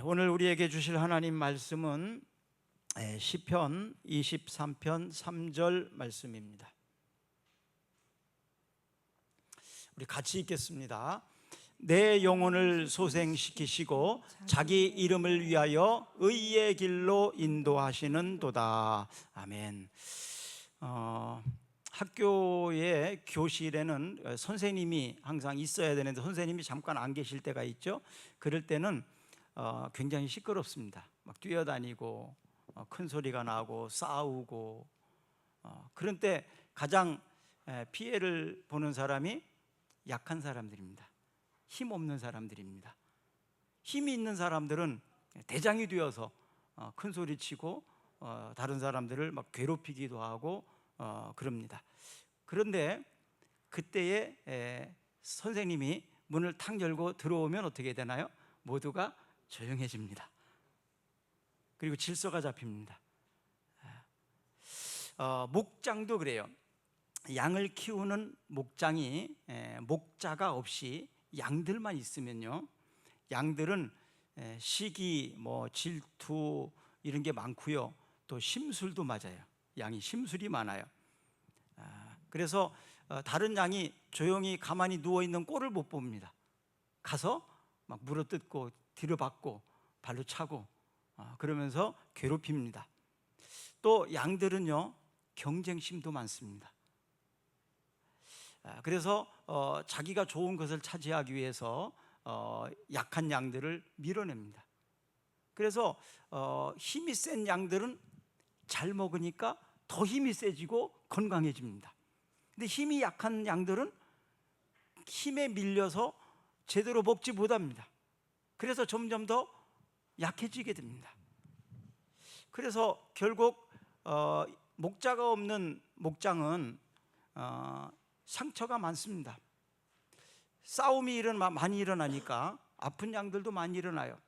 오늘 우리에게 주실 하나님 말씀은 시편 23편 3절 말씀입니다. 우리 같이 읽겠습니다. 내 영혼을 소생시키시고 자기 이름을 위하여 의의 길로 인도하시는도다. 아멘. 학교의 교실에는 선생님이 항상 있어야 되는데 선생님이 잠깐 안 계실 때가 있죠. 그럴 때는 굉장히 시끄럽습니다. 막 뛰어다니고 큰 소리가 나고 싸우고 그런 때 가장 피해를 보는 사람이 약한 사람들입니다. 힘 없는 사람들입니다. 힘이 있는 사람들은 대장이 되어서 큰 소리 치고 다른 사람들을 막 괴롭히기도 하고 그럽니다. 그런데 그때에 선생님이 문을 탁 열고 들어오면 어떻게 되나요? 모두가 조용해집니다. 그리고 질서가 잡힙니다. 목장도 그래요. 양을 키우는 목장이 목자가 없이 양들만 있으면요, 양들은 시기, 질투 이런 게 많고요, 또 심술도 맞아요. 양이 심술이 많아요. 그래서 다른 양이 조용히 가만히 누워있는 꼴을 못 봅니다. 가서 막 물어뜯고 뒤로 받고 발로 차고 그러면서 괴롭힙니다. 또 양들은요, 경쟁심도 많습니다. 그래서 자기가 좋은 것을 차지하기 위해서 약한 양들을 밀어냅니다. 그래서 힘이 센 양들은 잘 먹으니까 더 힘이 세지고 건강해집니다. 근데 힘이 약한 양들은 힘에 밀려서 제대로 먹지 못합니다. 그래서 점점 더 약해지게 됩니다. 그래서 결국 목자가 없는 목장은 상처가 많습니다. 싸움이 많이 일어나니까 아픈 양들도 많이 일어나요.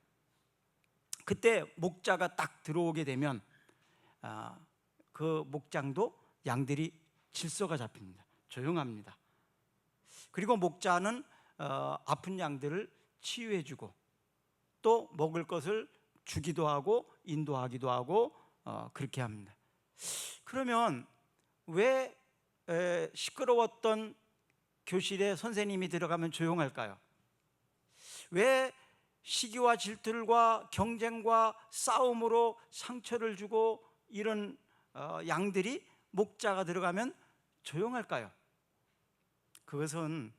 그때 목자가 딱 들어오게 되면 그 목장도 양들이 질서가 잡힙니다. 조용합니다. 그리고 목자는 아픈 양들을 치유해주고 또 먹을 것을 주기도 하고 인도하기도 하고 그렇게 합니다. 그러면 왜 시끄러웠던 교실에 선생님이 들어가면 조용할까요? 왜 시기와 질투와 경쟁과 싸움으로 상처를 주고 이런 양들이 목자가 들어가면 조용할까요? 그것은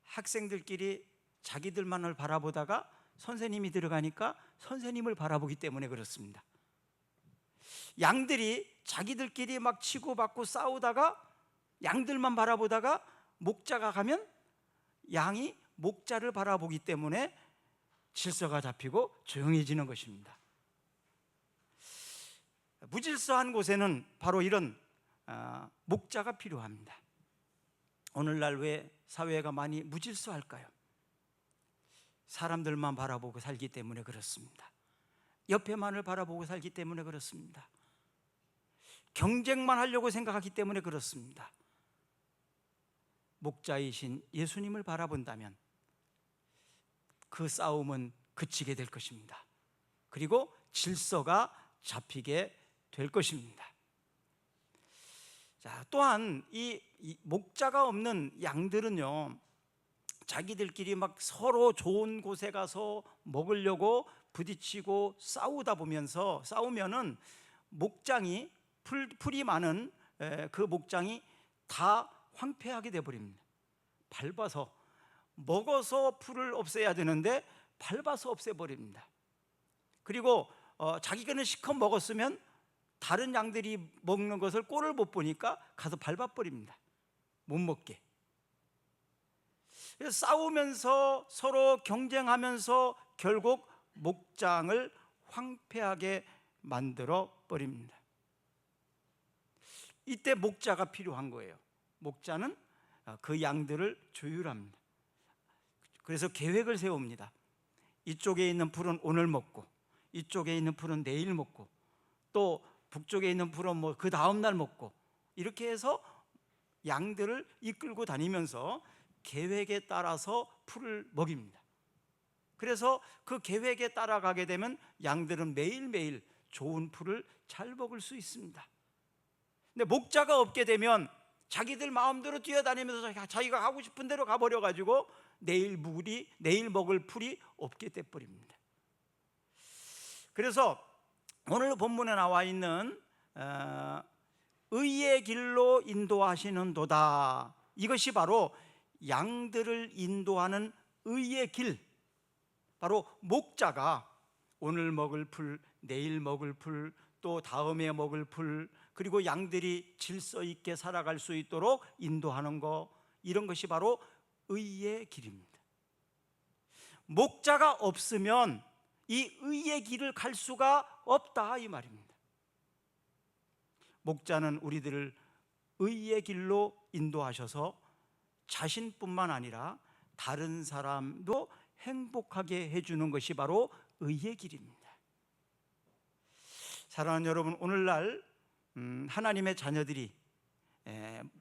학생들끼리 자기들만을 바라보다가 선생님이 들어가니까 선생님을 바라보기 때문에 그렇습니다. 양들이 자기들끼리 막 치고받고 싸우다가 양들만 바라보다가 목자가 가면 양이 목자를 바라보기 때문에 질서가 잡히고 조용해지는 것입니다. 무질서한 곳에는 바로 이런 목자가 필요합니다. 오늘날 왜 사회가 많이 무질서할까요? 사람들만 바라보고 살기 때문에 그렇습니다. 옆에만을 바라보고 살기 때문에 그렇습니다. 경쟁만 하려고 생각하기 때문에 그렇습니다. 목자이신 예수님을 바라본다면 그 싸움은 그치게 될 것입니다. 그리고 질서가 잡히게 될 것입니다. 자, 또한 이 목자가 없는 양들은요, 자기들끼리 막 서로 좋은 곳에 가서 먹으려고 부딪히고 싸우면은 목장이 풀이 많은 그 목장이 다 황폐하게 되어버립니다. 밟아서 먹어서 풀을 없애야 되는데 밟아서 없애버립니다. 그리고 자기가 실컷 먹었으면 다른 양들이 먹는 것을 꼴을 못 보니까 가서 밟아버립니다. 못 먹게. 그래서 싸우면서 서로 경쟁하면서 결국 목장을 황폐하게 만들어 버립니다. 이때 목자가 필요한 거예요. 목자는 그 양들을 조율합니다. 그래서 계획을 세웁니다. 이쪽에 있는 풀은 오늘 먹고 이쪽에 있는 풀은 내일 먹고 또 북쪽에 있는 풀은 그 다음 날 먹고 이렇게 해서 양들을 이끌고 다니면서 계획에 따라서 풀을 먹입니다. 그래서 그 계획에 따라가게 되면 양들은 매일매일 좋은 풀을 잘 먹을 수 있습니다. 근데 목자가 없게 되면 자기들 마음대로 뛰어다니면서 자기가 가고 싶은 대로 가버려 가지고 내일 먹을 풀이 없게 돼버립니다. 그래서 오늘 본문에 나와 있는 의의 길로 인도하시는 도다, 이것이 바로 양들을 인도하는 의의 길, 바로 목자가 오늘 먹을 풀, 내일 먹을 풀, 또 다음에 먹을 풀, 그리고 양들이 질서 있게 살아갈 수 있도록 인도하는 것, 이런 것이 바로 의의 길입니다. 목자가 없으면 이 의의 길을 갈 수가 없다, 이 말입니다. 목자는 우리들을 의의 길로 인도하셔서 자신뿐만 아니라 다른 사람도 행복하게 해주는 것이 바로 의의 길입니다. 사랑하는 여러분, 오늘날 하나님의 자녀들이,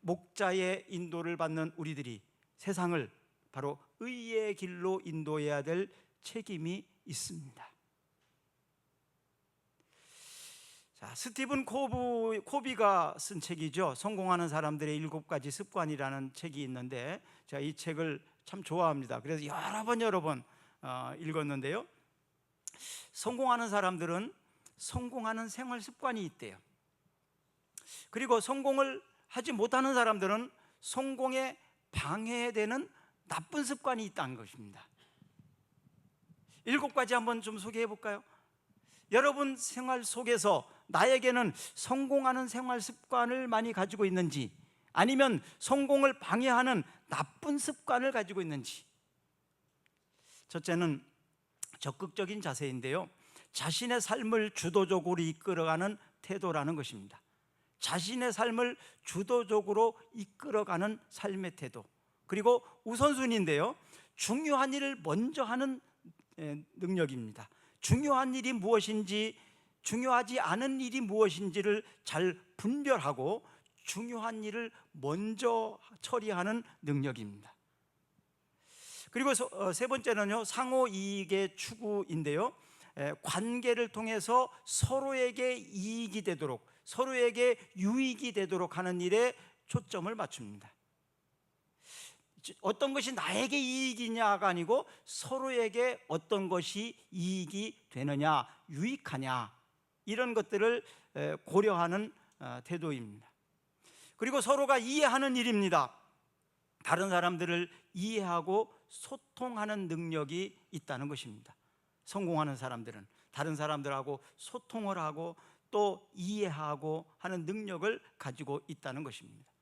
목자의 인도를 받는 우리들이 세상을 바로 의의 길로 인도해야 될 책임이 있습니다. 자, 스티븐 코비가 쓴 책이죠. 성공하는 사람들의 7가지 습관이라는 책이 있는데, 제가 이 책을 참 좋아합니다. 그래서 여러 번 읽었는데요. 성공하는 사람들은 성공하는 생활 습관이 있대요. 그리고 성공을 하지 못하는 사람들은 성공에 방해되는 나쁜 습관이 있다는 것입니다. 7가지 한번 좀 소개해 볼까요? 여러분 생활 속에서 나에게는 성공하는 생활 습관을 많이 가지고 있는지, 아니면 성공을 방해하는 나쁜 습관을 가지고 있는지. 첫째는 적극적인 자세인데요, 자신의 삶을 주도적으로 이끌어가는 태도라는 것입니다. 자신의 삶을 주도적으로 이끌어가는 삶의 태도, 그리고 우선순위인데요, 중요한 일을 먼저 하는 능력입니다. 중요한 일이 무엇인지, 중요하지 않은 일이 무엇인지를 잘 분별하고 중요한 일을 먼저 처리하는 능력입니다. 그리고 세 번째는요, 상호 이익의 추구인데요, 관계를 통해서 서로에게 이익이 되도록, 서로에게 유익이 되도록 하는 일에 초점을 맞춥니다. 어떤 것이 나에게 이익이냐가 아니고 서로에게 어떤 것이 이익이 되느냐, 유익하냐, 이런 것들을 고려하는 태도입니다. 그리고 서로가 이해하는 일입니다. 다른 사람들을 이해하고 소통하는 능력이 있다는 것입니다. 성공하는 사람들은 다른 사람들하고 소통을 하고 또 이해하고 하는 능력을 가지고 있다는 것입니다.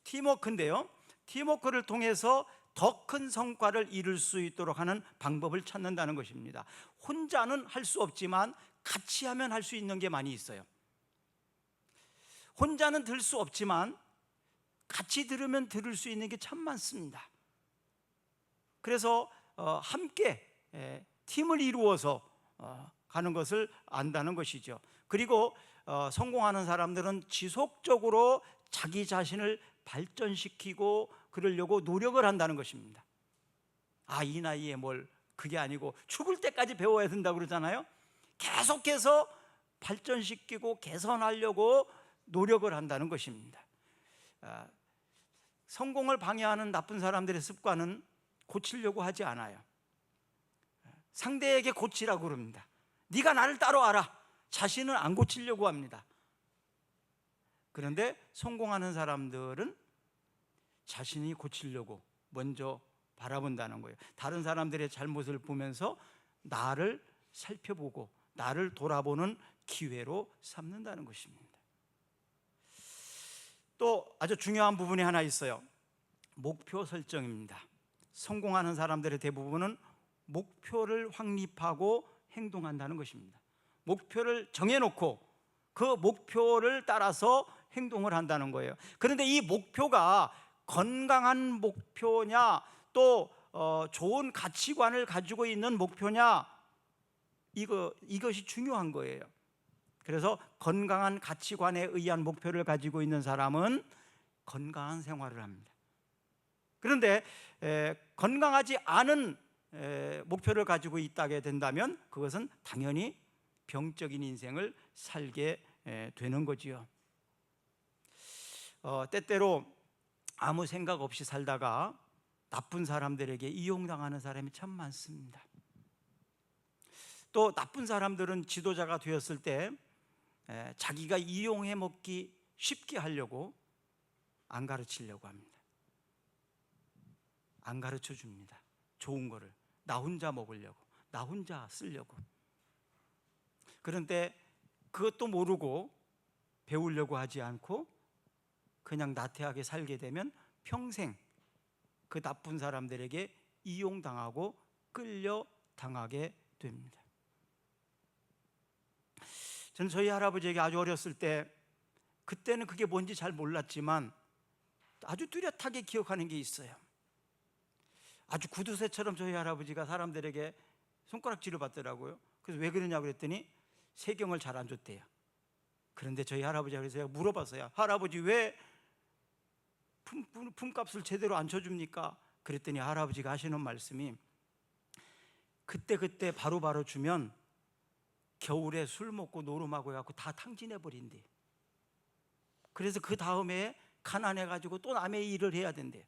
팀워크인데요, 팀워크를 통해서 더 큰 성과를 이룰 수 있도록 하는 방법을 찾는다는 것입니다. 혼자는 할 수 없지만 같이 하면 할 수 있는 게 많이 있어요. 혼자는 들 수 없지만 같이 들으면 들을 수 있는 게 참 많습니다. 그래서 함께 팀을 이루어서 가는 것을 안다는 것이죠. 그리고 성공하는 사람들은 지속적으로 자기 자신을 발전시키고 그러려고 노력을 한다는 것입니다. 이 나이에 뭘, 그게 아니고 죽을 때까지 배워야 된다고 그러잖아요. 계속해서 발전시키고 개선하려고 노력을 한다는 것입니다. 성공을 방해하는 나쁜 사람들의 습관은 고치려고 하지 않아요. 상대에게 고치라고 그럽니다. 네가 나를 따라와라. 자신은 안 고치려고 합니다. 그런데 성공하는 사람들은 자신이 고치려고 먼저 바라본다는 거예요. 다른 사람들의 잘못을 보면서 나를 살펴보고 나를 돌아보는 기회로 삼는다는 것입니다. 또 아주 중요한 부분이 하나 있어요. 목표 설정입니다. 성공하는 사람들의 대부분은 목표를 확립하고 행동한다는 것입니다. 목표를 정해놓고 그 목표를 따라서 행동을 한다는 거예요. 그런데 이 목표가 건강한 목표냐, 또 좋은 가치관을 가지고 있는 목표냐, 이것이 중요한 거예요. 그래서 건강한 가치관에 의한 목표를 가지고 있는 사람은 건강한 생활을 합니다. 그런데 건강하지 않은 목표를 가지고 있다게 된다면 그것은 당연히 병적인 인생을 살게 되는 거지요. 때때로 아무 생각 없이 살다가 나쁜 사람들에게 이용당하는 사람이 참 많습니다. 또 나쁜 사람들은 지도자가 되었을 때 자기가 이용해 먹기 쉽게 하려고 안 가르치려고 합니다. 안 가르쳐 줍니다. 좋은 거를 나 혼자 먹으려고, 나 혼자 쓰려고. 그런데 그것도 모르고 배우려고 하지 않고 그냥 나태하게 살게 되면 평생 그 나쁜 사람들에게 이용당하고 끌려당하게 됩니다. 저는 저희 할아버지에게 아주 어렸을 때, 그때는 그게 뭔지 잘 몰랐지만 아주 뚜렷하게 기억하는 게 있어요. 아주 구두쇠처럼 저희 할아버지가 사람들에게 손가락질을 받더라고요. 그래서 왜 그러냐고 그랬더니 세경을 잘 안 줬대요. 그런데 저희 할아버지가 그래서 제가 물어봤어요. 할아버지 왜 품값을 제대로 안 쳐줍니까? 그랬더니 할아버지가 하시는 말씀이, 그때 바로바로 주면 겨울에 술 먹고 노름하고 해갖고 다 탕진해 버린대. 그래서 그 다음에 가난해가지고 또 남의 일을 해야 된대.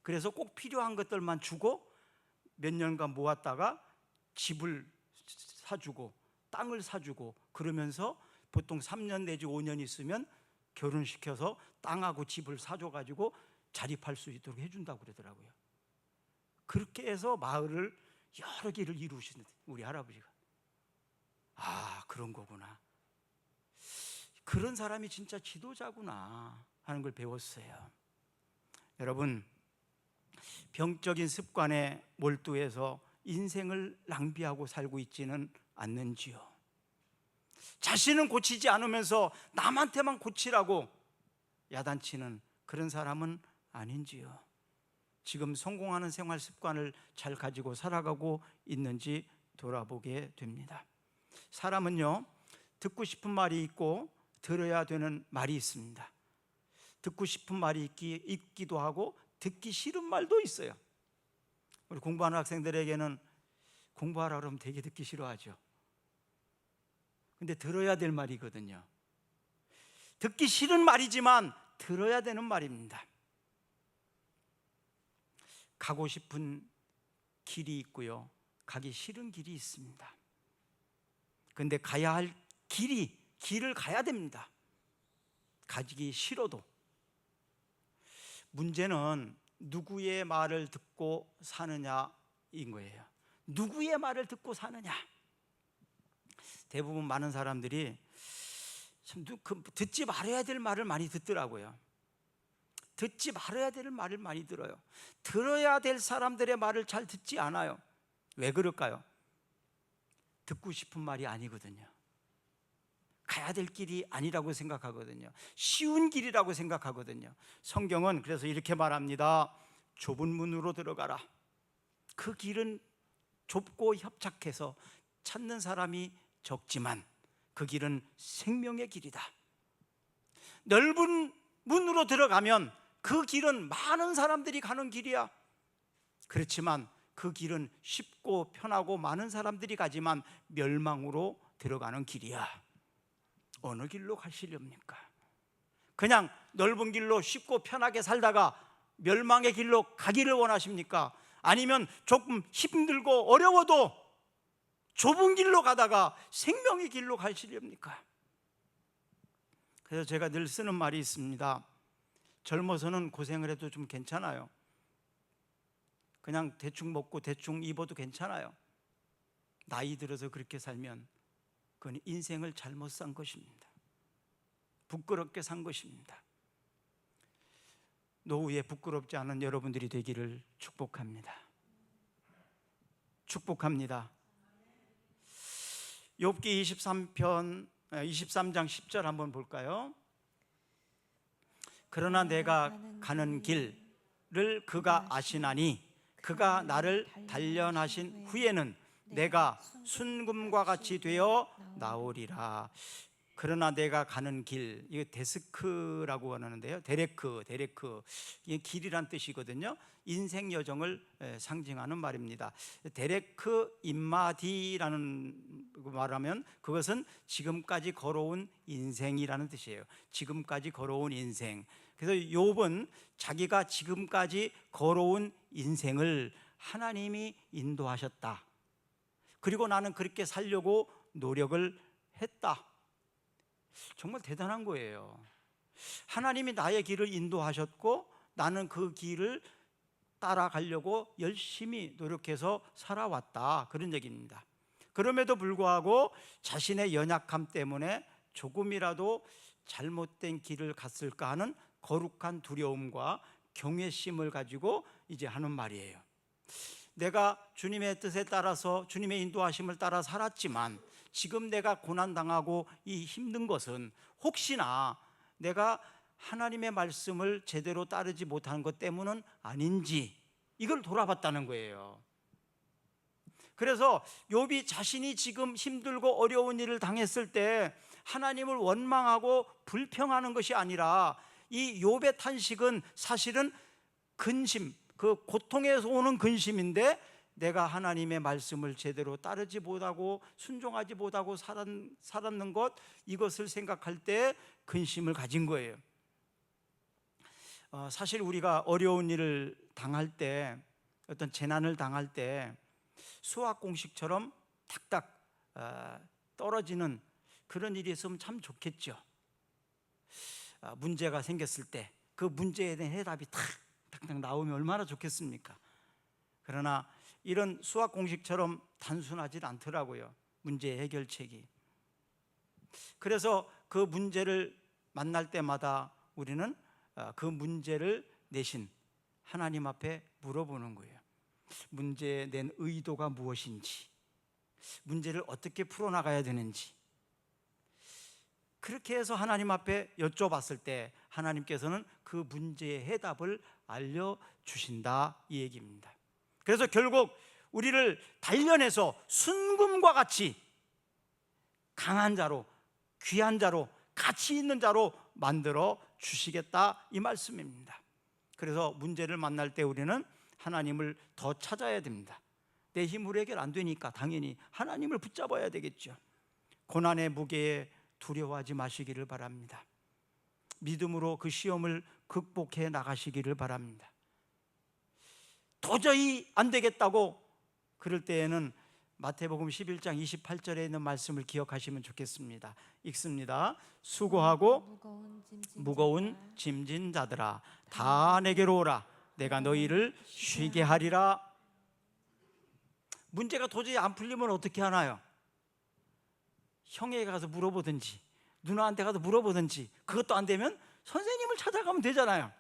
그래서 꼭 필요한 것들만 주고 몇 년간 모았다가 집을 사주고 땅을 사주고, 그러면서 보통 3년 내지 5년 있으면 결혼시켜서 땅하고 집을 사줘가지고 자립할 수 있도록 해준다고 그러더라고요. 그렇게 해서 마을을 여러 개를 이루시는 우리 할아버지가. 아, 그런 거구나, 그런 사람이 진짜 지도자구나 하는 걸 배웠어요. 여러분, 병적인 습관에 몰두해서 인생을 낭비하고 살고 있지는 않는지요? 자신은 고치지 않으면서 남한테만 고치라고 야단치는 그런 사람은 아닌지요? 지금 성공하는 생활 습관을 잘 가지고 살아가고 있는지 돌아보게 됩니다. 사람은요, 듣고 싶은 말이 있고 들어야 되는 말이 있습니다. 듣고 싶은 말이 있기도 하고 듣기 싫은 말도 있어요. 우리 공부하는 학생들에게는 공부하라 그러면 되게 듣기 싫어하죠. 근데 들어야 될 말이거든요. 듣기 싫은 말이지만 들어야 되는 말입니다. 가고 싶은 길이 있고요, 가기 싫은 길이 있습니다. 근데 가야 할 길을 가야 됩니다. 가기 싫어도. 문제는 누구의 말을 듣고 사느냐인 거예요. 누구의 말을 듣고 사느냐. 대부분 많은 사람들이 참 듣지 말아야 될 말을 많이 듣더라고요. 듣지 말아야 될 말을 많이 들어요. 들어야 될 사람들의 말을 잘 듣지 않아요. 왜 그럴까요? 듣고 싶은 말이 아니거든요. 가야 될 길이 아니라고 생각하거든요. 쉬운 길이라고 생각하거든요. 성경은 그래서 이렇게 말합니다. 좁은 문으로 들어가라. 그 길은 좁고 협착해서 찾는 사람이 적지만 그 길은 생명의 길이다. 넓은 문으로 들어가면 그 길은 많은 사람들이 가는 길이야. 그렇지만 그 길은 쉽고 편하고 많은 사람들이 가지만 멸망으로 들어가는 길이야. 어느 길로 가시렵니까? 그냥 넓은 길로 쉽고 편하게 살다가 멸망의 길로 가기를 원하십니까? 아니면 조금 힘들고 어려워도 좁은 길로 가다가 생명의 길로 가시렵니까? 그래서 제가 늘 쓰는 말이 있습니다. 젊어서는 고생을 해도 좀 괜찮아요. 그냥 대충 먹고 대충 입어도 괜찮아요. 나이 들어서 그렇게 살면 그건 인생을 잘못 산 것입니다. 부끄럽게 산 것입니다. 노후에 부끄럽지 않은 여러분들이 되기를 축복합니다. 축복합니다. 욥기 23장 10절 한번 볼까요? 그러나 내가 가는 길을 그가 아시나니 그가 나를 단련하신 후에는 내가 순금과 같이 되어 나오리라. 그러나 내가 가는 길, 이거 데스크라고 하는데요. 데레크, 이게 길이란 뜻이거든요. 인생 여정을 상징하는 말입니다. 데레크 임마디라는 말하면 그것은 지금까지 걸어온 인생이라는 뜻이에요. 지금까지 걸어온 인생. 그래서 욥은 자기가 지금까지 걸어온 인생을 하나님이 인도하셨다. 그리고 나는 그렇게 살려고 노력을 했다. 정말 대단한 거예요. 하나님이 나의 길을 인도하셨고 나는 그 길을 따라가려고 열심히 노력해서 살아왔다, 그런 얘기입니다. 그럼에도 불구하고 자신의 연약함 때문에 조금이라도 잘못된 길을 갔을까 하는 거룩한 두려움과 경외심을 가지고 이제 하는 말이에요. 내가 주님의 뜻에 따라서 주님의 인도하심을 따라 살았지만 지금 내가 고난당하고 이 힘든 것은 혹시나 내가 하나님의 말씀을 제대로 따르지 못한 것 때문은 아닌지, 이걸 돌아봤다는 거예요. 그래서 욥이 자신이 지금 힘들고 어려운 일을 당했을 때 하나님을 원망하고 불평하는 것이 아니라 이 욥의 탄식은 사실은 근심, 그 고통에서 오는 근심인데 내가 하나님의 말씀을 제대로 따르지 못하고 순종하지 못하고 살았는 것, 이것을 생각할 때 근심을 가진 거예요. 사실 우리가 어려운 일을 당할 때, 어떤 재난을 당할 때 수학 공식처럼 탁탁 떨어지는 그런 일이 있으면 참 좋겠죠. 문제가 생겼을 때 그 문제에 대한 해답이 탁탁 나오면 얼마나 좋겠습니까? 그러나 이런 수학 공식처럼 단순하지 않더라고요, 문제 해결책이. 그래서 그 문제를 만날 때마다 우리는 그 문제를 내신 하나님 앞에 물어보는 거예요. 문제에 낸 의도가 무엇인지, 문제를 어떻게 풀어나가야 되는지. 그렇게 해서 하나님 앞에 여쭤봤을 때 하나님께서는 그 문제의 해답을 알려주신다, 이 얘기입니다. 그래서 결국 우리를 단련해서 순금과 같이 강한 자로, 귀한 자로, 가치 있는 자로 만들어 주시겠다, 이 말씀입니다. 그래서 문제를 만날 때 우리는 하나님을 더 찾아야 됩니다. 내 힘으로 해결 안 되니까 당연히 하나님을 붙잡아야 되겠죠. 고난의 무게에 두려워하지 마시기를 바랍니다. 믿음으로 그 시험을 극복해 나가시기를 바랍니다. 도저히 안 되겠다고 그럴 때에는 마태복음 11장 28절에 있는 말씀을 기억하시면 좋겠습니다. 읽습니다. 수고하고 무거운 짐진 자들아 다 내게로 오라. 내가 너희를 쉬게 하리라. 문제가 도저히 안 풀리면 어떻게 하나요? 형에게 가서 물어보든지 누나한테 가서 물어보든지, 그것도 안 되면 선생님을 찾아가면 되잖아요.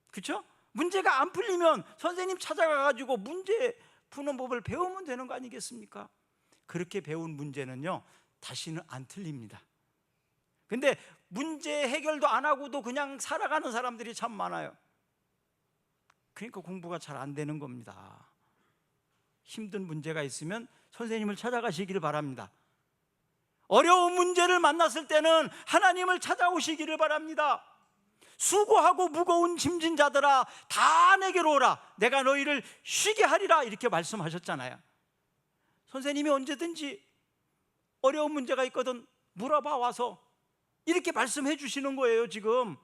그렇죠? 문제가 안 풀리면 선생님 찾아가가지고 문제 푸는 법을 배우면 되는 거 아니겠습니까? 그렇게 배운 문제는요 다시는 안 틀립니다. 근데 문제 해결도 안 하고도 그냥 살아가는 사람들이 참 많아요. 그러니까 공부가 잘 안 되는 겁니다. 힘든 문제가 있으면 선생님을 찾아가시기를 바랍니다. 어려운 문제를 만났을 때는 하나님을 찾아오시기를 바랍니다. 수고하고 무거운 짐진 자들아 다 내게로 오라. 내가 너희를 쉬게 하리라. 이렇게 말씀하셨잖아요. 선생님이 언제든지 어려운 문제가 있거든 물어봐 와서, 이렇게 말씀해 주시는 거예요 지금.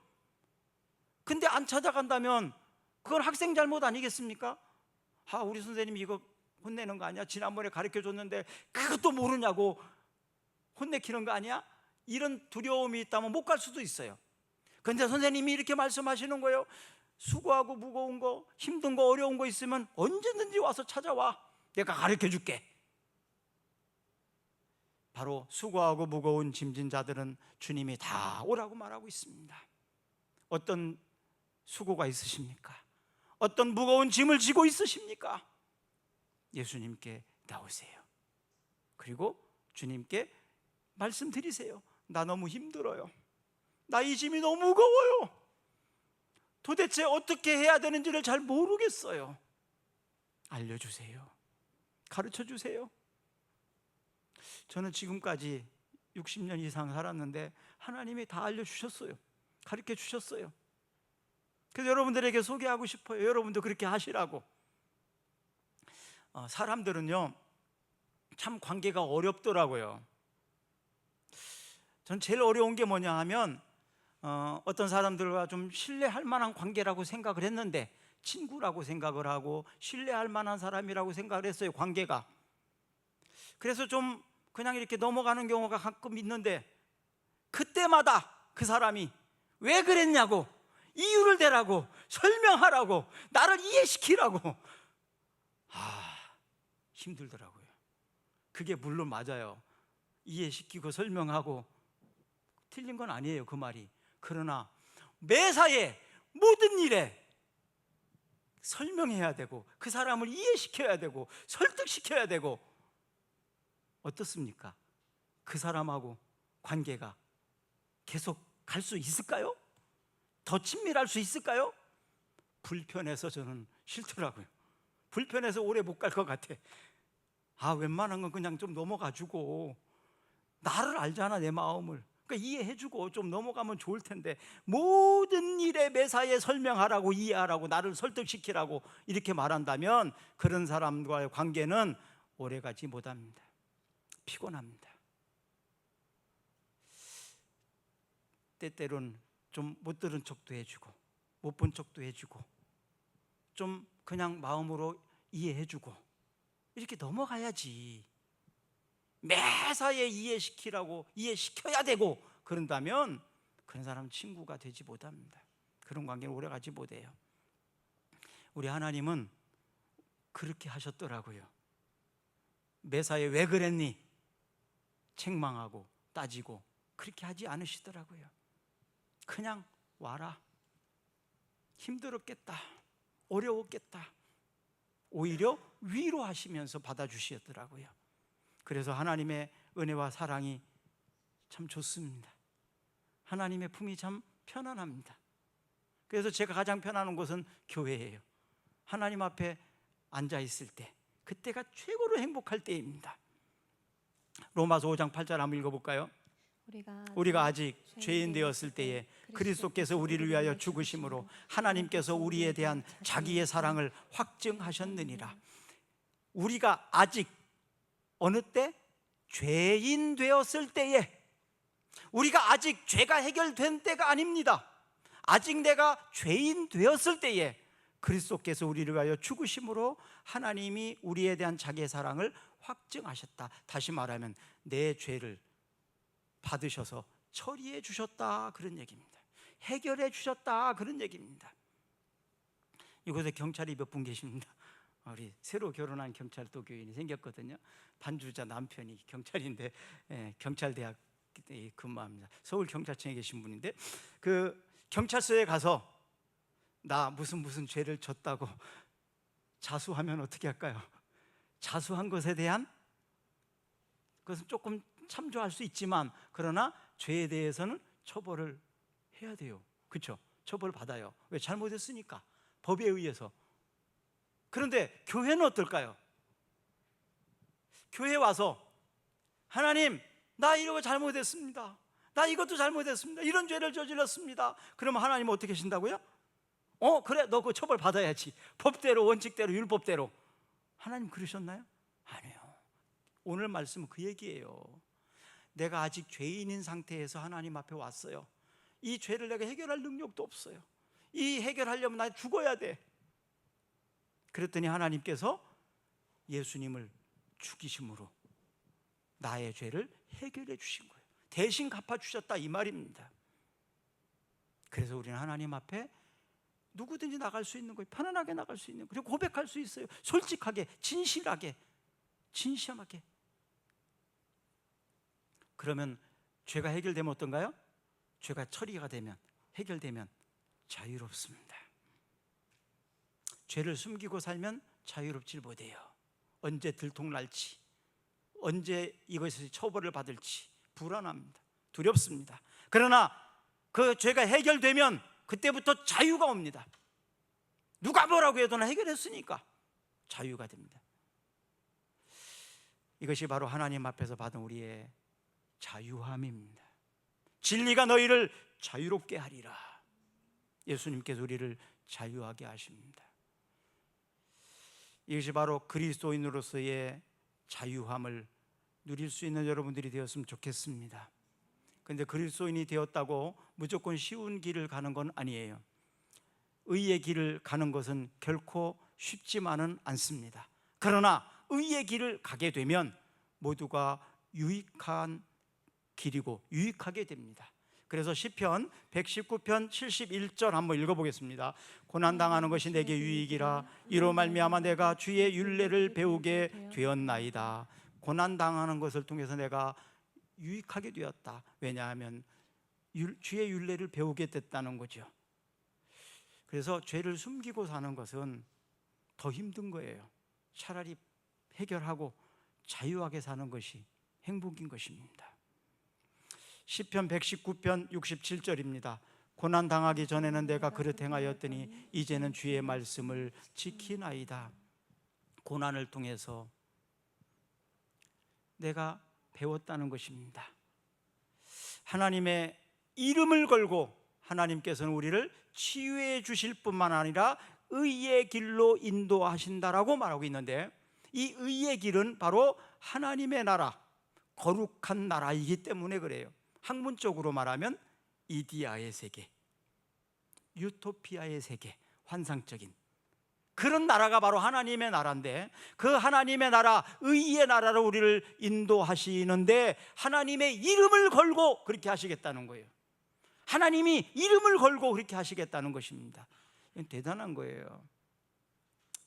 근데 안 찾아간다면 그건 학생 잘못 아니겠습니까? 우리 선생님이 이거 혼내는 거 아니야? 지난번에 가르쳐 줬는데 그것도 모르냐고 혼내키는 거 아니야? 이런 두려움이 있다면 못 갈 수도 있어요. 그런데 선생님이 이렇게 말씀하시는 거예요. 수고하고 무거운 거, 힘든 거, 어려운 거 있으면 언제든지 와서 찾아와. 내가 가르쳐 줄게. 바로 수고하고 무거운 짐진 자들은 주님이 다 오라고 말하고 있습니다. 어떤 수고가 있으십니까? 어떤 무거운 짐을 지고 있으십니까? 예수님께 나오세요. 그리고 주님께 말씀드리세요. 나 너무 힘들어요. 나 이 짐이 너무 무거워요. 도대체 어떻게 해야 되는지를 잘 모르겠어요. 알려주세요. 가르쳐 주세요. 저는 지금까지 60년 이상 살았는데 하나님이 다 알려주셨어요. 가르쳐 주셨어요. 그래서 여러분들에게 소개하고 싶어요. 여러분도 그렇게 하시라고. 사람들은요 참 관계가 어렵더라고요. 전 제일 어려운 게 뭐냐 하면 어떤 사람들과 좀 신뢰할 만한 관계라고 생각을 했는데, 친구라고 생각을 하고 신뢰할 만한 사람이라고 생각을 했어요, 관계가. 그래서 좀 그냥 이렇게 넘어가는 경우가 가끔 있는데, 그때마다 그 사람이 왜 그랬냐고 이유를 대라고 설명하라고 나를 이해시키라고. 힘들더라고요. 그게 물론 맞아요. 이해시키고 설명하고 틀린 건 아니에요, 그 말이. 그러나 매사에 모든 일에 설명해야 되고 그 사람을 이해시켜야 되고 설득시켜야 되고, 어떻습니까? 그 사람하고 관계가 계속 갈 수 있을까요? 더 친밀할 수 있을까요? 불편해서 저는 싫더라고요. 불편해서 오래 못 갈 것 같아. 웬만한 건 그냥 좀 넘어가주고, 나를 알잖아, 내 마음을. 그러니까 이해해주고 좀 넘어가면 좋을 텐데, 모든 일에 매사에 설명하라고 이해하라고 나를 설득시키라고 이렇게 말한다면 그런 사람과의 관계는 오래가지 못합니다. 피곤합니다. 때때로는 좀 못 들은 척도 해주고 못 본 척도 해주고 좀 그냥 마음으로 이해해주고 이렇게 넘어가야지. 매사에 이해시키라고 이해시켜야 되고 그런다면 그런 사람은 친구가 되지 못합니다. 그런 관계는 오래가지 못해요. 우리 하나님은 그렇게 하셨더라고요. 매사에 왜 그랬니? 책망하고 따지고 그렇게 하지 않으시더라고요. 그냥 와라. 힘들었겠다, 어려웠겠다, 오히려 위로하시면서 받아주시더라고요. 그래서 하나님의 은혜와 사랑이 참 좋습니다. 하나님의 품이 참 편안합니다. 그래서 제가 가장 편안한 곳은 교회예요. 하나님 앞에 앉아 있을 때, 그때가 최고로 행복할 때입니다. 로마서 5장 8절 한번 읽어볼까요? 우리가 아직 죄인 되었을 때에 그리스도께서 우리를 위하여 죽으심으로 하나님께서 우리에 대한 자기의 사랑을 확증하셨느니라. 우리가 아직 어느 때? 죄인 되었을 때에. 우리가 아직 죄가 해결된 때가 아닙니다. 아직 내가 죄인 되었을 때에 그리스도께서 우리를 위하여 죽으심으로 하나님이 우리에 대한 자기의 사랑을 확증하셨다. 다시 말하면 내 죄를 받으셔서 처리해 주셨다, 그런 얘기입니다. 해결해 주셨다, 그런 얘기입니다. 이곳에 경찰이 몇 분 계십니다. 우리 새로 결혼한 경찰도 교인이 생겼거든요. 반주자 남편이 경찰인데 경찰대학 근무합니다. 서울경찰청에 계신 분인데, 그 경찰서에 가서 나 무슨 죄를 졌다고 자수하면 어떻게 할까요? 자수한 것에 대한 그것은 조금 참조할 수 있지만, 그러나 죄에 대해서는 처벌을 해야 돼요. 그렇죠? 처벌 받아요. 왜? 잘못했으니까, 법에 의해서. 그런데 교회는 어떨까요? 교회 와서 하나님, 나 이거 잘못했습니다, 나 이것도 잘못했습니다, 이런 죄를 저질렀습니다. 그러면 하나님은 어떻게 하신다고요? 그래, 너 그 처벌 받아야지. 법대로, 원칙대로, 율법대로. 하나님 그러셨나요? 아니에요. 오늘 말씀은 그 얘기예요. 내가 아직 죄인인 상태에서 하나님 앞에 왔어요. 이 죄를 내가 해결할 능력도 없어요. 이 해결하려면 나 죽어야 돼. 그랬더니 하나님께서 예수님을 죽이심으로 나의 죄를 해결해 주신 거예요. 대신 갚아주셨다, 이 말입니다. 그래서 우리는 하나님 앞에 누구든지 나갈 수 있는 거예요. 편안하게 나갈 수 있는 거예요. 그리고 고백할 수 있어요. 솔직하게, 진실하게, 진심하게. 그러면 죄가 해결되면 어떤가요? 죄가 처리가 되면, 해결되면 자유롭습니다. 죄를 숨기고 살면 자유롭지 못해요. 언제 들통날지, 언제 이것이 처벌을 받을지 불안합니다. 두렵습니다. 그러나 그 죄가 해결되면 그때부터 자유가 옵니다. 누가 뭐라고 해도 나 해결했으니까 자유가 됩니다. 이것이 바로 하나님 앞에서 받은 우리의 자유함입니다. 진리가 너희를 자유롭게 하리라. 예수님께서 우리를 자유하게 하십니다. 이것이 바로 그리스도인으로서의 자유함을 누릴 수 있는 여러분들이 되었으면 좋겠습니다. 그런데 그리스도인이 되었다고 무조건 쉬운 길을 가는 건 아니에요. 의의 길을 가는 것은 결코 쉽지만은 않습니다. 그러나 의의 길을 가게 되면 모두가 유익한 길이고 유익하게 됩니다. 그래서 시편 119편 71절 한번 읽어보겠습니다. 고난당하는 것이 내게 유익이라. 이로 말미암아 내가 주의 율례를 배우게 되었나이다. 고난당하는 것을 통해서 내가 유익하게 되었다. 왜냐하면 주의 율례를 배우게 됐다는 거죠. 그래서 죄를 숨기고 사는 것은 더 힘든 거예요. 차라리 해결하고 자유하게 사는 것이 행복인 것입니다. 시편 119편 67절입니다. 고난당하기 전에는 내가 그릇 행하였더니 이제는 주의 말씀을 지키나이다. 고난을 통해서 내가 배웠다는 것입니다. 하나님의 이름을 걸고 하나님께서는 우리를 치유해 주실 뿐만 아니라 의의 길로 인도하신다라고 말하고 있는데, 이 의의 길은 바로 하나님의 나라, 거룩한 나라이기 때문에 그래요. 학문적으로 말하면 이디아의 세계, 유토피아의 세계, 환상적인 그런 나라가 바로 하나님의 나라인데, 그 하나님의 나라, 의의 나라로 우리를 인도하시는데 하나님의 이름을 걸고 그렇게 하시겠다는 거예요. 하나님이 이름을 걸고 그렇게 하시겠다는 것입니다. 이건 대단한 거예요.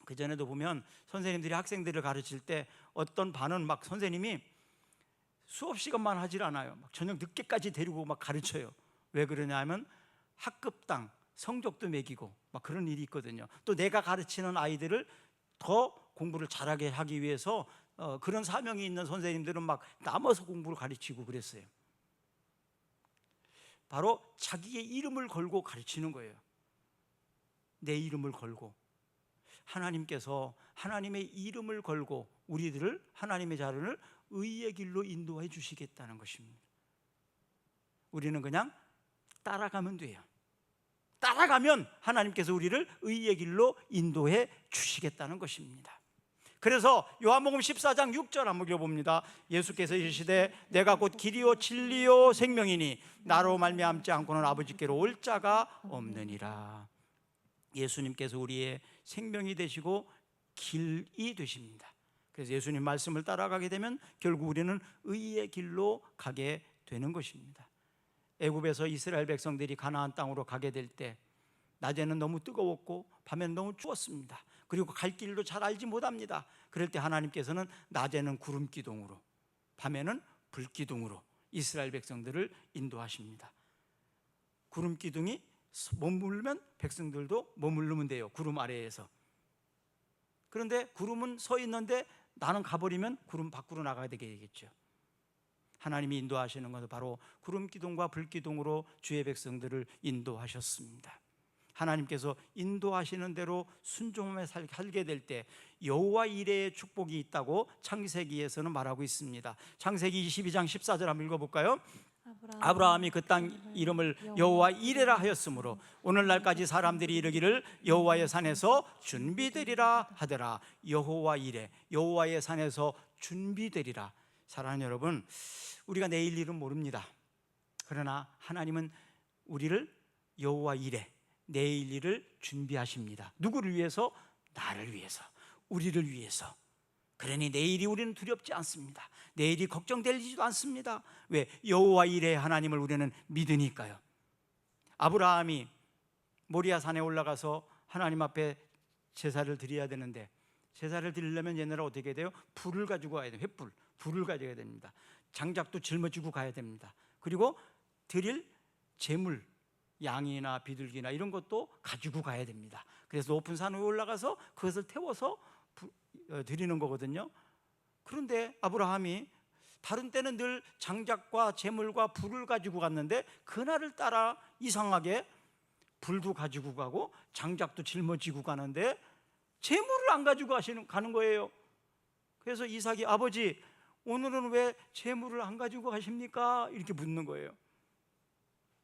그전에도 보면 선생님들이 학생들을 가르칠 때 어떤 반은 막 선생님이 수업 시간만 하질 않아요. 막 저녁 늦게까지 데리고 막 가르쳐요. 왜 그러냐면 학급당 성적도 매기고 막 그런 일이 있거든요. 또 내가 가르치는 아이들을 더 공부를 잘하게 하기 위해서 그런 사명이 있는 선생님들은 막 남아서 공부를 가르치고 그랬어요. 바로 자기의 이름을 걸고 가르치는 거예요. 내 이름을 걸고. 하나님께서 하나님의 이름을 걸고 우리들을, 하나님의 자녀를 의의 길로 인도해 주시겠다는 것입니다. 우리는 그냥 따라가면 돼요. 따라가면 하나님께서 우리를 의의 길로 인도해 주시겠다는 것입니다. 그래서 요한복음 14장 6절 한번 읽어봅니다. 예수께서 이르시되 내가 곧 길이요 진리요 생명이니 나로 말미암지 않고는 아버지께로 올 자가 없느니라. 예수님께서 우리의 생명이 되시고 길이 되십니다. 그래서 예수님 말씀을 따라가게 되면 결국 우리는 의의 길로 가게 되는 것입니다. 애굽에서 이스라엘 백성들이 가나안 땅으로 가게 될 때 낮에는 너무 뜨거웠고 밤에는 너무 추웠습니다. 그리고 갈 길도 잘 알지 못합니다. 그럴 때 하나님께서는 낮에는 구름 기둥으로, 밤에는 불 기둥으로 이스라엘 백성들을 인도하십니다. 구름 기둥이 머물면 백성들도 머무르면 돼요. 구름 아래에서. 그런데 구름은 서 있는데 나는 가버리면 구름 밖으로 나가야 되겠죠. 하나님이 인도하시는 것은 바로 구름 기둥과 불 기둥으로 주의 백성들을 인도하셨습니다. 하나님께서 인도하시는 대로 순종하며 살게 될 때 여호와 이레의 축복이 있다고 창세기에서는 말하고 있습니다. 창세기 22장 14절 한번 읽어볼까요? 아브라함이 그 땅 이름을 여호와 이레라 하였으므로 오늘날까지 사람들이 이르기를 여호와의 산에서 준비되리라 하더라. 여호와 이레, 여호와의 산에서 준비되리라. 사랑하는 여러분, 우리가 내일 일은 모릅니다. 그러나 하나님은 우리를 여호와 이레, 내일 일을 준비하십니다. 누구를 위해서? 나를 위해서, 우리를 위해서. 그러니 내일이 우리는 두렵지 않습니다. 내일이 걱정되지도 않습니다. 왜? 여호와 이레 하나님을 우리는 믿으니까요. 아브라함이 모리아 산에 올라가서 하나님 앞에 제사를 드려야 되는데, 제사를 드리려면 옛날에 어떻게 돼요? 불을 가지고 가야 돼요. 횃불, 불을 가져야 됩니다. 장작도 짊어지고 가야 됩니다. 그리고 드릴 제물, 양이나 비둘기나 이런 것도 가지고 가야 됩니다. 그래서 높은 산 위에 올라가서 그것을 태워서 드리는 거거든요. 그런데 아브라함이 다른 때는 늘 장작과 제물과 불을 가지고 갔는데 그날을 따라 이상하게 불도 가지고 가고 장작도 짊어지고 가는데 제물을 안 가지고 가는 거예요. 그래서 이삭이 아버지, 오늘은 왜 재물을 안 가지고 가십니까? 이렇게 묻는 거예요.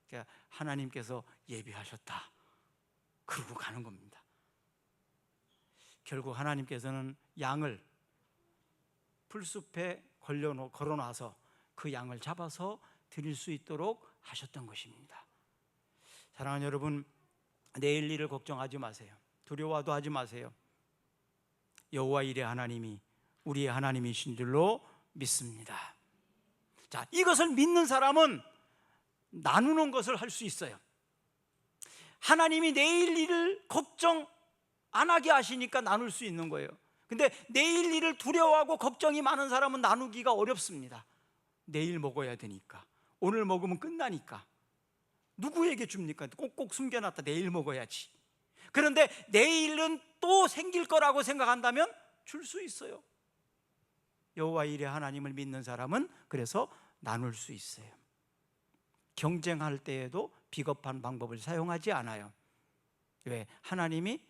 그러니까 하나님께서 예비하셨다, 그러고 가는 겁니다. 결국 하나님께서는 양을 풀숲에 걸어놔서 그 양을 잡아서 드릴 수 있도록 하셨던 것입니다. 사랑하는 여러분, 내일 일을 걱정하지 마세요. 두려워도 하지 마세요. 여호와 일의 하나님이 우리의 하나님이신 줄로 믿습니다. 자, 이것을 믿는 사람은 나누는 것을 할 수 있어요. 하나님이 내일 일을 걱정 안 하게 하시니까 나눌 수 있는 거예요. 근데 내일 일을 두려워하고 걱정이 많은 사람은 나누기가 어렵습니다. 내일 먹어야 되니까, 오늘 먹으면 끝나니까. 누구에게 줍니까? 꼭꼭 숨겨놨다, 내일 먹어야지. 그런데 내일은 또 생길 거라고 생각한다면 줄 수 있어요. 여호와 일의 하나님을 믿는 사람은 그래서 나눌 수 있어요. 경쟁할 때에도 비겁한 방법을 사용하지 않아요. 왜? 하나님이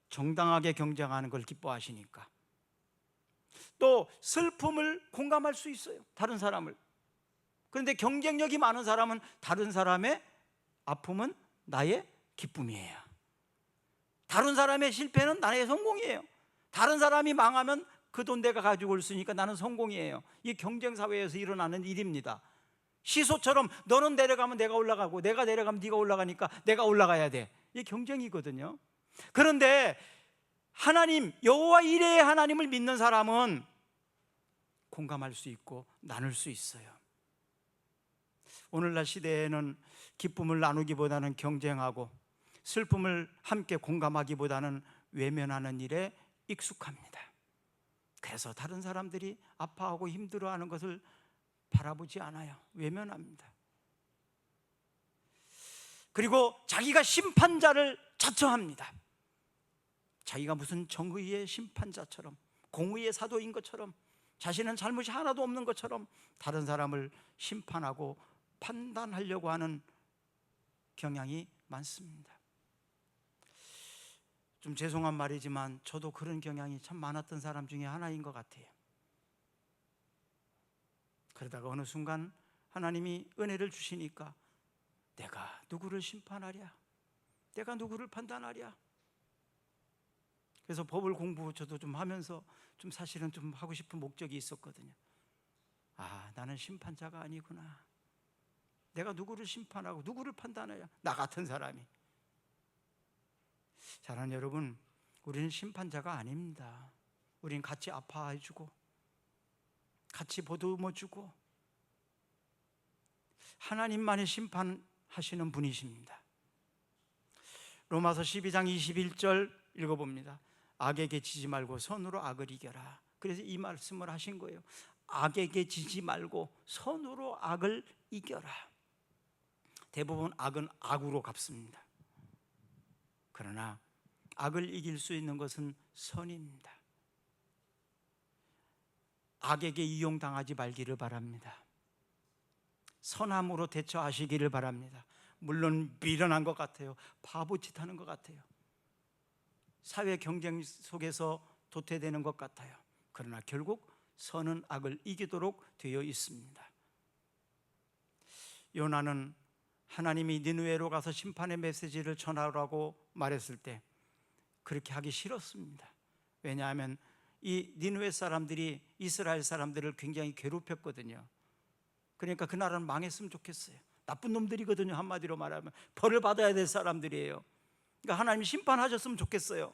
정당하게 경쟁하는 걸 기뻐하시니까. 또 슬픔을 공감할 수 있어요, 다른 사람을. 그런데 경쟁력이 많은 사람은 다른 사람의 아픔은 나의 기쁨이에요. 다른 사람의 실패는 나의 성공이에요. 다른 사람이 망하면 그 돈 내가 가지고 있으니까 나는 성공이에요. 이 경쟁사회에서 일어나는 일입니다. 시소처럼 너는 내려가면 내가 올라가고 내가 내려가면 네가 올라가니까 내가 올라가야 돼. 이게 경쟁이거든요. 그런데 하나님, 여호와 이레의 하나님을 믿는 사람은 공감할 수 있고 나눌 수 있어요. 오늘날 시대에는 기쁨을 나누기보다는 경쟁하고 슬픔을 함께 공감하기보다는 외면하는 일에 익숙합니다. 그래서 다른 사람들이 아파하고 힘들어하는 것을 바라보지 않아요. 외면합니다. 그리고 자기가 심판자를 자처합니다. 자기가 무슨 정의의 심판자처럼, 공의의 사도인 것처럼, 자신은 잘못이 하나도 없는 것처럼 다른 사람을 심판하고 판단하려고 하는 경향이 많습니다. 좀 죄송한 말이지만 저도 그런 경향이 참 많았던 사람 중에 하나인 것 같아요. 그러다가 어느 순간 하나님이 은혜를 주시니까 내가 누구를 심판하랴, 내가 누구를 판단하랴. 그래서 법을 공부 저도 좀 하면서 좀 사실은 좀 하고 싶은 목적이 있었거든요. 아, 나는 심판자가 아니구나. 내가 누구를 심판하고 누구를 판단해야, 나 같은 사람이. 사랑하는 여러분, 우리는 심판자가 아닙니다. 우리는 같이 아파해주고 같이 보듬어주고 하나님만이 심판하시는 분이십니다. 로마서 12장 21절 읽어봅니다. 악에게 지지 말고 선으로 악을 이겨라. 그래서 이 말씀을 하신 거예요. 악에게 지지 말고 선으로 악을 이겨라. 대부분 악은 악으로 갚습니다. 그러나 악을 이길 수 있는 것은 선입니다. 악에게 이용당하지 말기를 바랍니다. 선함으로 대처하시기를 바랍니다. 물론 미련한 것 같아요. 바보짓 하는 것 같아요. 사회 경쟁 속에서 도태되는 것 같아요. 그러나 결국 선은 악을 이기도록 되어 있습니다. 요나는 하나님이 니느웨로 가서 심판의 메시지를 전하라고 말했을 때 그렇게 하기 싫었습니다. 왜냐하면 이 니느웨 사람들이 이스라엘 사람들을 굉장히 괴롭혔거든요. 그러니까 그 나라는 망했으면 좋겠어요. 나쁜 놈들이거든요. 한마디로 말하면 벌을 받아야 될 사람들이에요. 그러니까 하나님이 심판하셨으면 좋겠어요.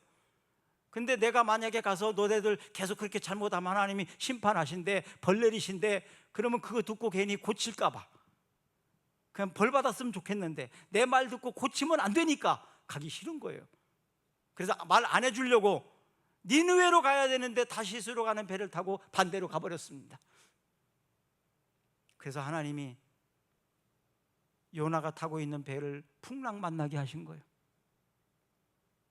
근데 내가 만약에 가서 너네들 계속 그렇게 잘못하면 하나님이 심판하신대, 벌 내리신대, 그러면 그거 듣고 괜히 고칠까 봐 그냥 벌 받았으면 좋겠는데 내 말 듣고 고치면 안 되니까 가기 싫은 거예요. 그래서 말 안 해주려고 니느웨로 가야 되는데 다시스로 가는 배를 타고 반대로 가버렸습니다. 그래서 하나님이 요나가 타고 있는 배를 풍랑 만나게 하신 거예요.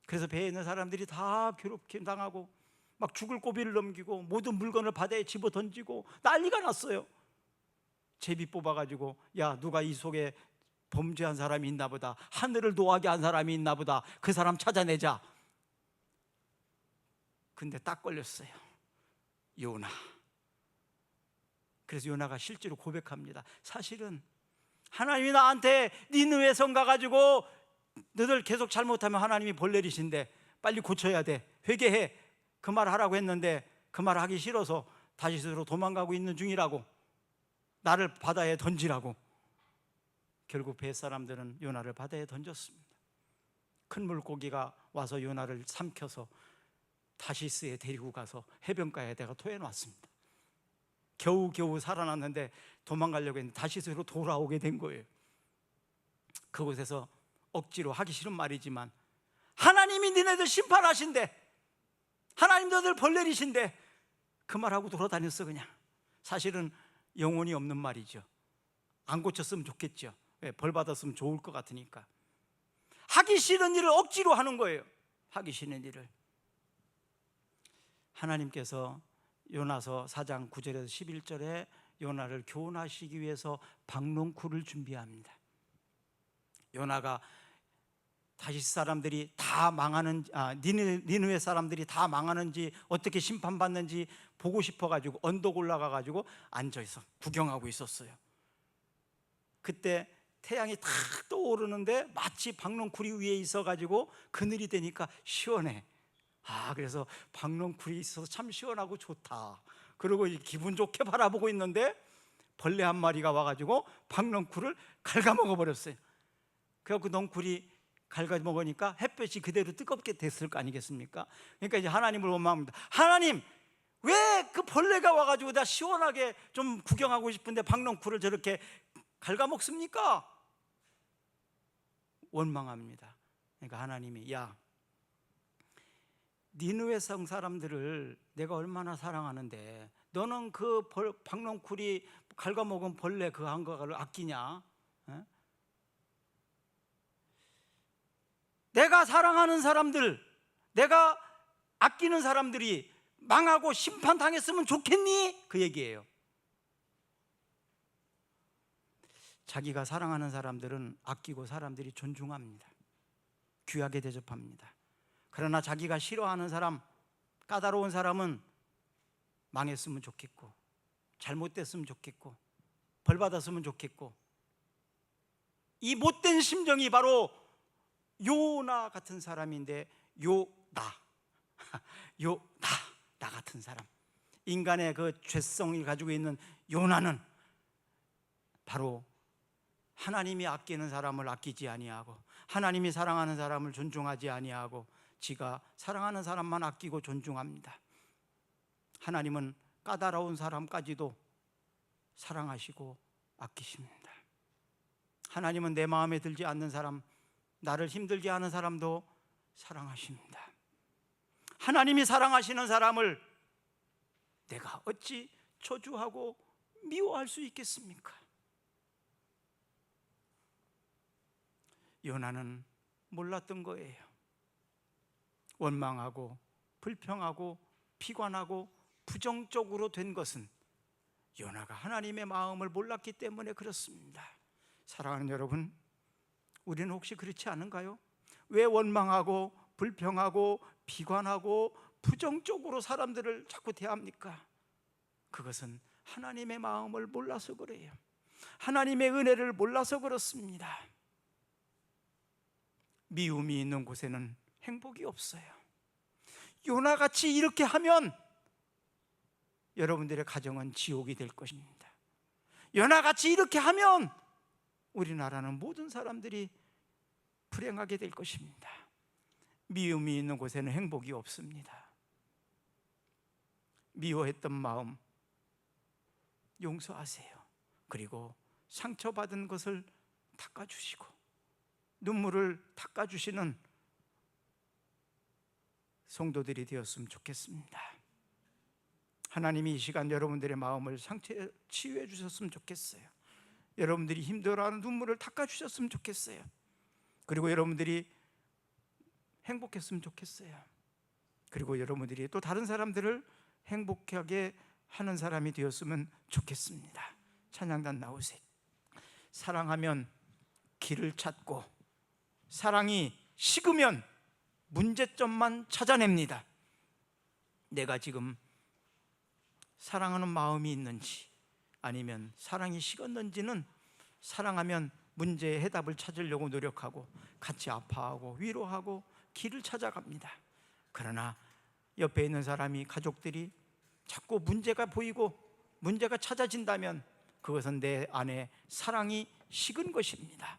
그래서 배에 있는 사람들이 다 괴롭힘 당하고 막 죽을 고비를 넘기고 모든 물건을 바다에 집어 던지고 난리가 났어요. 제비 뽑아가지고 야, 누가 이 속에 범죄한 사람이 있나 보다, 하늘을 노하게 한 사람이 있나 보다, 그 사람 찾아내자. 근데 딱 걸렸어요. 요나. 그래서 요나가 실제로 고백합니다. 사실은 하나님이 나한테 니느웨 성 가가지고 너들 계속 잘못하면 하나님이 벌 내리신대, 빨리 고쳐야 돼, 회개해, 그 말 하라고 했는데 그 말 하기 싫어서 다시스로 도망가고 있는 중이라고, 나를 바다에 던지라고. 결국 뱃사람들은 요나를 바다에 던졌습니다. 큰 물고기가 와서 요나를 삼켜서 다시스에 데리고 가서 해변가에다가 토해놨습니다. 겨우겨우 살아났는데 도망가려고 했는데 다시스로 돌아오게 된 거예요. 그곳에서 억지로, 하기 싫은 말이지만, 하나님이 니네들 심판하신대, 하나님 너들 벌 내리신대, 그 말하고 돌아다녔어. 그냥 사실은 영혼이 없는 말이죠. 안 고쳤으면 좋겠죠. 벌 받았으면 좋을 것 같으니까. 하기 싫은 일을 억지로 하는 거예요. 하기 싫은 일을. 하나님께서 요나서 4장 9절에서 11절에 요나를 교훈하시기 위해서 박농쿨을 준비합니다. 요나가 다시스 사람들이 다 망하는, 니느웨 사람들이 다 망하는지, 어떻게 심판받는지 보고 싶어가지고 언덕 올라가가지고 앉아서 구경하고 있었어요. 그때 태양이 탁 떠오르는데 마치 박농쿨이 위에 있어가지고 그늘이 되니까 시원해. 그래서 박농쿨이 있어서 참 시원하고 좋다. 그리고 기분 좋게 바라보고 있는데 벌레 한 마리가 와가지고 박농쿨을 갉아먹어 버렸어요. 그래갖고 넝쿨이 갉아먹으니까 햇볕이 그대로 뜨겁게 됐을 거 아니겠습니까? 그러니까 이제 하나님을 원망합니다. 하나님, 왜 그 벌레가 와가지고 나 시원하게 좀 구경하고 싶은데 박농쿨을 저렇게 갉아먹습니까? 원망합니다. 그러니까 하나님이, 야, 니느웨 성 사람들을 내가 얼마나 사랑하는데 너는 그 박농쿨이 갉아먹은 벌레 그 한 거를 아끼냐? 내가 사랑하는 사람들, 내가 아끼는 사람들이 망하고 심판당했으면 좋겠니? 그 얘기예요. 자기가 사랑하는 사람들은 아끼고 사람들이 존중합니다. 귀하게 대접합니다. 그러나 자기가 싫어하는 사람, 까다로운 사람은 망했으면 좋겠고, 잘못됐으면 좋겠고, 벌 받았으면 좋겠고, 이 못된 심정이 바로 요나 같은 사람인데, 나 같은 사람, 인간의 그 죄성을 가지고 있는 요나는 바로 하나님이 아끼는 사람을 아끼지 아니하고, 하나님이 사랑하는 사람을 존중하지 아니하고, 지가 사랑하는 사람만 아끼고 존중합니다. 하나님은 까다로운 사람까지도 사랑하시고 아끼십니다. 하나님은 내 마음에 들지 않는 사람, 나를 힘들게 하는 사람도 사랑하십니다. 하나님이 사랑하시는 사람을 내가 어찌 저주하고 미워할 수 있겠습니까? 요나는 몰랐던 거예요. 원망하고 불평하고 비관하고 부정적으로 된 것은 요나가 하나님의 마음을 몰랐기 때문에 그렇습니다. 사랑하는 여러분, 우리는 혹시 그렇지 않은가요? 왜 원망하고 불평하고 비관하고 부정적으로 사람들을 자꾸 대합니까? 그것은 하나님의 마음을 몰라서 그래요. 하나님의 은혜를 몰라서 그렇습니다. 미움이 있는 곳에는 행복이 없어요. 요나같이 이렇게 하면 여러분들의 가정은 지옥이 될 것입니다. 요나같이 이렇게 하면 우리나라는 모든 사람들이 불행하게 될 것입니다. 미움이 있는 곳에는 행복이 없습니다. 미워했던 마음 용서하세요. 그리고 상처받은 것을 닦아주시고 눈물을 닦아주시는 성도들이 되었으면 좋겠습니다. 하나님이 이 시간 여러분들의 마음을 상처에 치유해 주셨으면 좋겠어요. 여러분들이 힘들어하는 눈물을 닦아주셨으면 좋겠어요. 그리고 여러분들이 행복했으면 좋겠어요. 그리고 여러분들이 또 다른 사람들을 행복하게 하는 사람이 되었으면 좋겠습니다. 찬양단 나오세요. 사랑하면 길을 찾고 사랑이 식으면 문제점만 찾아냅니다. 내가 지금 사랑하는 마음이 있는지 아니면 사랑이 식었는지는 사랑하면 문제의 해답을 찾으려고 노력하고 같이 아파하고 위로하고 길을 찾아갑니다. 그러나 옆에 있는 사람이, 가족들이 자꾸 문제가 보이고 문제가 찾아진다면 그것은 내 안에 사랑이 식은 것입니다.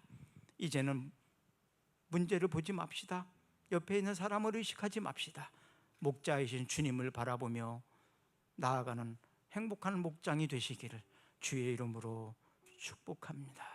이제는 문제를 보지 맙시다. 옆에 있는 사람을 의식하지 맙시다. 목자이신 주님을 바라보며 나아가는 행복한 목장이 되시기를 주의 이름으로 축복합니다.